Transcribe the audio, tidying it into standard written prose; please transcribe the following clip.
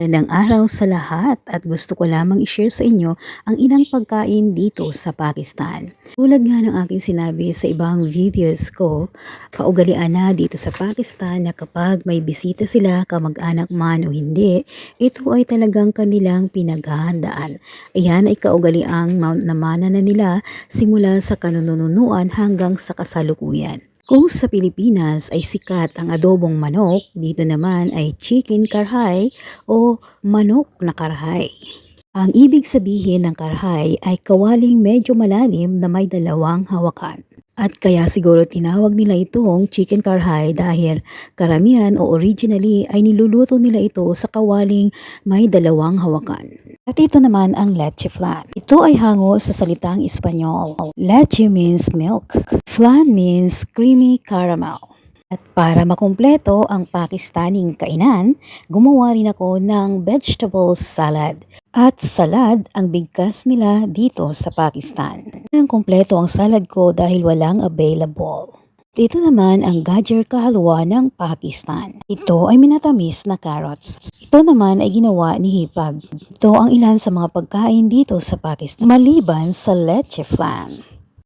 Magandang araw sa lahat at gusto ko lamang i-share sa inyo ang ilang pagkain dito sa Pakistan. Tulad nga ng aking sinabi sa ibang videos ko, kaugalian na dito sa Pakistan na kapag may bisita sila, kamag-anak man o hindi, ito ay talagang kanilang pinaghahandaan. Ayan ay kaugaliang namana na nila simula sa kanununuan hanggang sa kasalukuyan. Kung sa Pilipinas ay sikat ang adobong manok, dito naman ay chicken karhay o manok na karhay. Ang ibig sabihin ng karhay ay kawaling medyo malalim na may dalawang hawakan. At kaya siguro tinawag nila itong chicken karhay dahil karamihan o originally ay niluluto nila ito sa kawaling may dalawang hawakan. At ito naman ang leche flan. Ito ay hango sa salitang Espanyol. Leche means milk. Flan means creamy caramel. At para makumpleto ang Pakistaning kainan, gumawa rin ako ng vegetable salad. At salad ang bigkas nila dito sa Pakistan. Ang kumpleto ang salad ko dahil walang available. Dito naman ang gajar ka halwa ng Pakistan. Ito ay minatamis na carrots. Ito naman ay ginawa ni Hipag. Ito ang ilan sa mga pagkain dito sa Pakistan maliban sa leche flan.